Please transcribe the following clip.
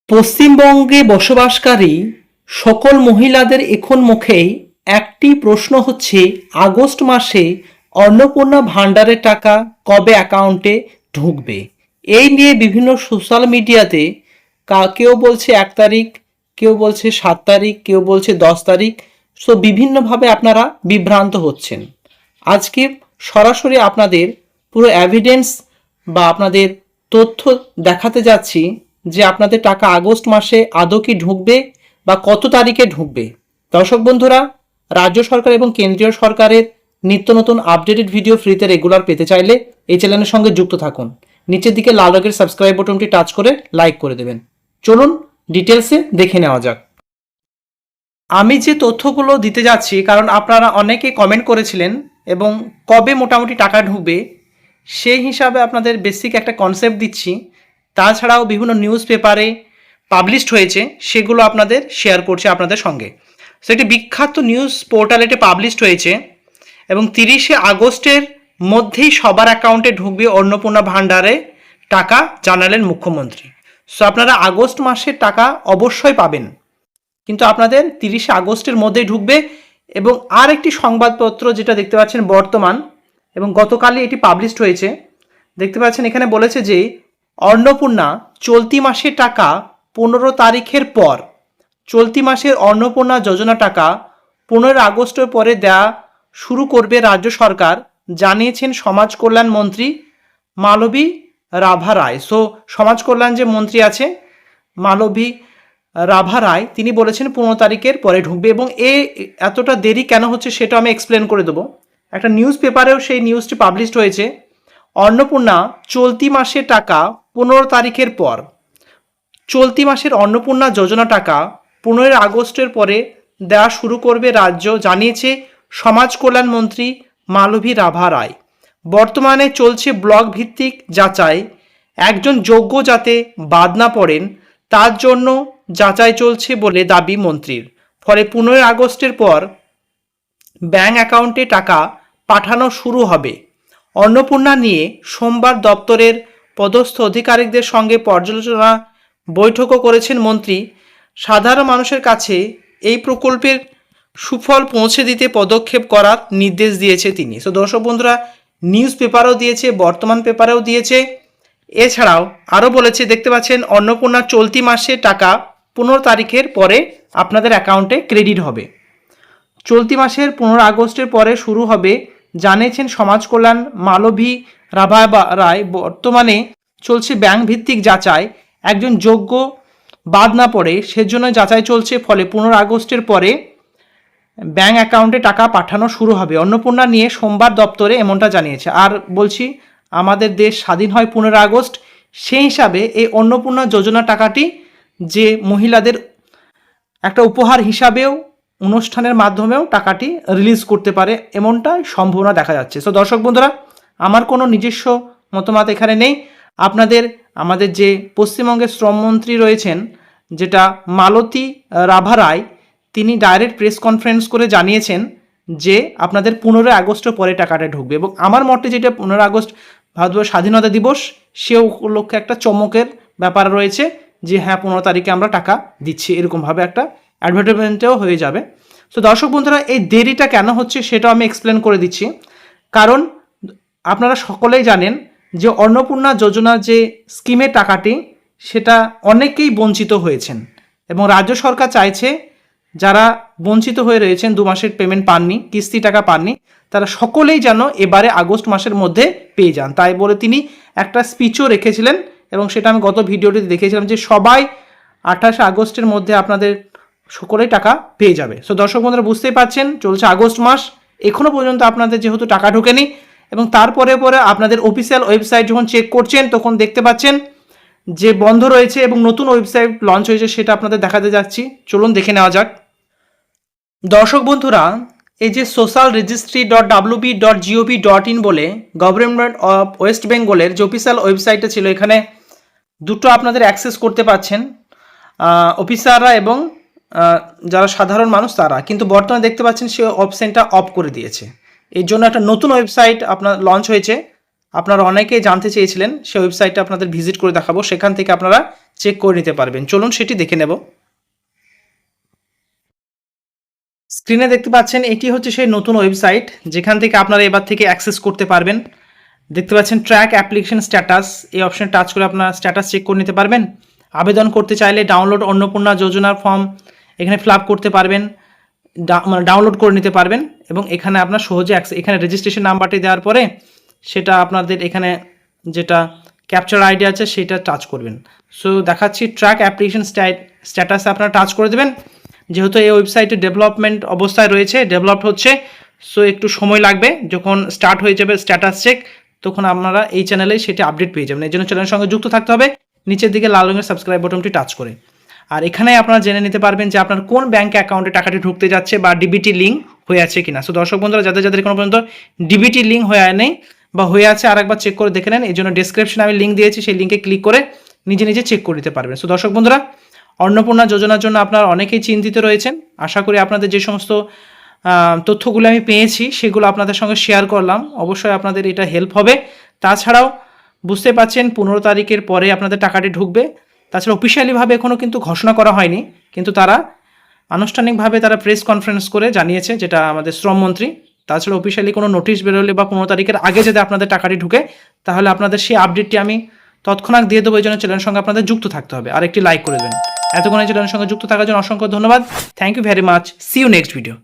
পশ্চিমবঙ্গে বসবাসকারী সকল মহিলাদের এখন মুখেই একটি প্রশ্ন হচ্ছে, আগস্ট মাসে অন্নপূর্ণা ভাণ্ডারের টাকা কবে অ্যাকাউন্টে ঢুকবে। এই নিয়ে বিভিন্ন সোশ্যাল মিডিয়াতে কেউ বলছে 1 তারিখ, কেউ বলছে 7 তারিখ, কেউ বলছে 10 তারিখ। সো বিভিন্নভাবে আপনারা বিভ্রান্ত হচ্ছেন। আজকে সরাসরি আপনাদের পুরো এভিডেন্স বা আপনাদের তথ্য দেখাতে যাচ্ছি যে আপনাদের টাকা আগস্ট মাসে আদৌ কি ঢুকবে বা কত তারিখে ঢুকবে। দর্শক বন্ধুরা, রাজ্য সরকার এবং কেন্দ্রীয় সরকারের নিত্য নতুন আপডেটেড ভিডিও ফ্রিতে রেগুলার পেতে চাইলে এই চ্যানেলের সঙ্গে যুক্ত থাকুন। নিচের দিকে লাল রঙের সাবস্ক্রাইব বাটনটি টাচ করে লাইক করে দেবেন। চলুন ডিটেলসে দেখে নেওয়া যাক। আমি যে তথ্যগুলো দিতে যাচ্ছি, কারণ আপনারা অনেকে কমেন্ট করেছিলেন এবং কবে মোটামুটি টাকা ঢুকবে সেই হিসাবে আপনাদের বেসিক একটা কনসেপ্ট দিচ্ছি। তাছাড়াও বিভিন্ন নিউজ পেপারে পাবলিশড হয়েছে, সেগুলো আপনাদের শেয়ার করছে আপনাদের সঙ্গে। সো একটি বিখ্যাত নিউজ পোর্টাল এটি পাবলিশড হয়েছে এবং 30শে আগস্টের মধ্যেই সবার অ্যাকাউন্টে ঢুকবে অন্নপূর্ণা ভাণ্ডারে টাকা, জানালেন মুখ্যমন্ত্রী। সো আপনারা আগস্ট মাসের টাকা অবশ্যই পাবেন, কিন্তু আপনাদের 30শে আগস্টের মধ্যেই ঢুকবে। এবং আর একটি সংবাদপত্র যেটা দেখতে পাচ্ছেন বর্তমান, এবং গতকালই এটি পাবলিশড হয়েছে, দেখতে পাচ্ছেন এখানে বলেছে যে অন্নপূর্ণা চলতি মাসের টাকা 15 তারিখের পর, চলতি মাসের অন্নপূর্ণা যোজনা টাকা 15 আগস্টের পরে দেওয়া শুরু করবে রাজ্য সরকার, জানিয়েছেন সমাজ কল্যাণ মন্ত্রী মালবী রাভা রায়। সো সমাজ কল্যাণ যে মন্ত্রী আছে মালবী রাভা রায়, তিনি বলেছেন 15 তারিখের পরে ঢুকবে। এবং এতটা দেরি কেন হচ্ছে সেটা আমি এক্সপ্লেন করে দেবো। একটা নিউজ পেপারেও সেই নিউজটি পাবলিশড হয়েছে, অন্নপূর্ণা চলতি মাসের টাকা 15 তারিখের পর, চলতি মাসের অন্নপূর্ণা যোজনা টাকা 15 আগস্টের পরে দেওয়া শুরু করবে রাজ্য, জানিয়েছে সমাজ কল্যাণ মন্ত্রী মালবী রাভা রায়। বর্তমানে চলছে ব্লক ভিত্তিক যাচাই, একজন যোগ্য যাতে বাদ না পড়েন তার জন্য যাচাই চলছে বলে দাবি মন্ত্রীর। ফলে 15 আগস্টের পর ব্যাংক অ্যাকাউন্টে টাকা পাঠানো শুরু হবে। অন্নপূর্ণা নিয়ে সোমবার দপ্তরের পদস্থ আধিকারিকদের সঙ্গে পর্যালোচনা বৈঠকও করেছেন মন্ত্রী। সাধারণ মানুষের কাছে এই প্রকল্পের সুফল পৌঁছে দিতে পদক্ষেপ করার নির্দেশ দিয়েছে তিনি। সো দর্শক বন্ধুরা, নিউজ পেপারও দিয়েছে, বর্তমান পেপারেও দিয়েছে। এছাড়াও আরও বলেছে, দেখতে পাচ্ছেন অন্নপূর্ণা চলতি মাসে টাকা 15 তারিখের পরে আপনাদের অ্যাকাউন্টে ক্রেডিট হবে। চলতি মাসের 15 আগস্টের পরে শুরু হবে, জানিয়েছেন সমাজ কল্যাণ মালবী রাভা রায়। বর্তমানে চলছে ব্যাংক ভিত্তিক যাচাই, একজন যোগ্য বাদ না পড়ে সেজন্য যাচাই চলছে। ফলে 15 আগস্টের পরে ব্যাংক অ্যাকাউন্টে টাকা পাঠানো শুরু হবে। অন্নপূর্ণা নিয়ে সোমবার দপ্তরে এমনটা জানিয়েছে। আর বলছি, আমাদের দেশ স্বাধীন হয় 15 আগস্ট, সেই হিসাবে এই অন্নপূর্ণা যোজনা টাকাটি যে মহিলাদের একটা উপহার হিসাবেও অনুষ্ঠানের মাধ্যমেও টাকাটি রিলিজ করতে পারে, এমনটাই সম্ভাবনা দেখা যাচ্ছে। সো দর্শক বন্ধুরা, আমার কোনো নিজস্ব মতামত এখানে নেই। আমাদের যে পশ্চিমবঙ্গের শ্রমমন্ত্রী রয়েছেন, যেটা মালতী রাভা রায়, তিনি ডাইরেক্ট প্রেস কনফারেন্স করে জানিয়েছেন যে আপনাদের 15 আগস্টের পরে টাকাটা ঢুকবে। এবং আমার মতে যেটা 15 আগস্ট ভারতবর্ষ স্বাধীনতা দিবস, সে উপলক্ষে একটা চমকের ব্যাপার রয়েছে যে হ্যাঁ 15 তারিখে আমরা টাকা দিচ্ছি, এরকমভাবে একটা অ্যাডভার্টাইজমেন্টেও হয়ে যাবে। তো দর্শক বন্ধুরা, এই দেরিটা কেন হচ্ছে সেটাও আমি এক্সপ্লেন করে দিচ্ছি। কারণ আপনারা সকলেই জানেন যে অন্নপূর্ণা যোজনা যে স্কিমের টাকাটি, সেটা অনেকেই বঞ্চিত হয়েছেন এবং রাজ্য সরকার চাইছে যারা বঞ্চিত হয়ে রয়েছেন, 2 মাসের পেমেন্ট পাননি, কিস্তি টাকা পাননি, তারা সকলেই যেন এবারে আগস্ট মাসের মধ্যে পেয়ে যান। তাই বলে তিনি একটা স্পিচও রেখেছিলেন এবং সেটা আমি গত ভিডিওটিতে দেখেছিলাম যে সবাই 28 আগস্টের মধ্যে আপনাদের সকলেই টাকা পেয়ে যাবে। সো দর্শক বন্ধুরা, বুঝতেই পারছেন চলছে আগস্ট মাস, এখনও পর্যন্ত আপনাদের যেহেতু টাকা ঢোকেনি, এবং তারপরে আপনাদের অফিসিয়াল ওয়েবসাইট যখন চেক করছেন তখন দেখতে পাচ্ছেন যে বন্ধ রয়েছে এবং নতুন ওয়েবসাইট লঞ্চ হয়েছে, সেটা আপনাদের দেখাতে যাচ্ছি। চলুন দেখে নেওয়া যাক। দর্শক বন্ধুরা, এই যে social.registry.wb.gov.in বলে গভর্নমেন্ট অফ ওয়েস্ট বেঙ্গলের যে অফিসিয়াল ওয়েবসাইটটা ছিল, এখানে দুটো আপনাদের অ্যাক্সেস করতে পাচ্ছেন, অফিসাররা এবং যারা সাধারণ মানুষ তারা। কিন্তু বর্তমানে দেখতে পাচ্ছেন সে অপশনটা অফ করে দিয়েছে। এর জন্য একটা নতুন ওয়েবসাইট আপনার লঞ্চ হয়েছে, আপনারা অনেকেই জানতে চেয়েছিলেন, সেই ওয়েবসাইটটা আপনাদের ভিজিট করে দেখাবো। সেখান থেকে আপনারা চেক করে নিতে পারবেন। চলুন সেটি দেখে নেব। স্ক্রিনে দেখতে পাচ্ছেন এটি হচ্ছে সেই নতুন ওয়েবসাইট যেখান থেকে আপনারা এবার থেকে অ্যাক্সেস করতে পারবেন। দেখতে পাচ্ছেন ট্র্যাক অ্যাপ্লিকেশন স্ট্যাটাস, এই অপশনে টাচ করে আপনার স্ট্যাটাস চেক করে নিতে পারবেন। আবেদন করতে চাইলে ডাউনলোড অন্নপূর্ণা যোজনার ফর্ম এখানে ফিল আপ করতে পারবেন, মানে ডাউনলোড করে নিতে পারবেন এবং এখানে আপনার সহজে এখানে রেজিস্ট্রেশন নাম্বারটি দেওয়ার পরে সেটা আপনাদের এখানে যেটা ক্যাপচার আইডি আছে সেটা টাচ করবেন। সো দেখাচ্ছি ট্র্যাক অ্যাপ্লিকেশন স্ট্যাটাসে আপনারা টাচ করে দেবেন। যেহেতু এই ওয়েবসাইটে ডেভেলপমেন্ট অবস্থায় রয়েছে, ডেভেলপড হচ্ছে, সো একটু সময় লাগবে। যখন স্টার্ট হয়ে যাবে স্ট্যাটাস চেক তখন আপনারা এই চ্যানেলে সেটি আপডেট পেয়ে যাবেন। এই জন্য চ্যানেলের সঙ্গে যুক্ত থাকতে হবে নিচের দিকে লাল রঙের সাবস্ক্রাইব বাটনটি টাচ করে। আর এখানে আপনারা জেনে নিতে পারবেন যে আপনার কোন ব্যাঙ্ক অ্যাকাউন্টে টাকাটি ঢুকতে যাচ্ছে বা ডিবিটি লিঙ্ক হয়ে আছে কিনা। সো দর্শক বন্ধুরা যাদের যাদের কোনো পর্যন্ত ডিবিটি লিঙ্ক হয়ে নেই বা হয়ে আছে আরেকবার চেক করে দেখে নেন। এই জন্য ডেসক্রিপশনে আমি লিঙ্ক দিয়েছি, সেই লিঙ্কে ক্লিক করে নিজে নিজে চেক করে নিতে পারবেন। সো দর্শক বন্ধুরা, অন্নপূর্ণা যোজনার জন্য আপনারা অনেকেই চিন্তিত রয়েছেন। আশা করি আপনাদের যে সমস্ত তথ্যগুলো আমি পেয়েছি সেগুলো আপনাদের সঙ্গে শেয়ার করলাম, অবশ্যই আপনাদের এটা হেল্প হবে। তাছাড়াও বুঝতে পারছেন 15 তারিখের পরে আপনাদের টাকাটি ঢুকবে। তাছাড়া অফিসিয়ালিভাবে এখনও কিন্তু ঘোষণা করা হয়নি, কিন্তু তারা আনুষ্ঠানিকভাবে তারা প্রেস কনফারেন্স করে জানিয়েছে, যেটা আমাদের শ্রমমন্ত্রী। তাছাড়া অফিসিয়ালি কোনো নোটিশ বেরোলে বা 15 তারিখের আগে যদি আপনাদের টাকাটি ঢুকে তাহলে আপনাদের সেই আপডেটটি আমি তৎক্ষণাৎ দিয়ে দেবো। এই জন্য চ্যানেলের সঙ্গে আপনাদের যুক্ত থাকতে হবে আর একটি লাইক করে দেবেন। এতক্ষণ এই চ্যানেলের সঙ্গে যুক্ত থাকার জন্য অসংখ্য ধন্যবাদ। Thank you very much. See you next video.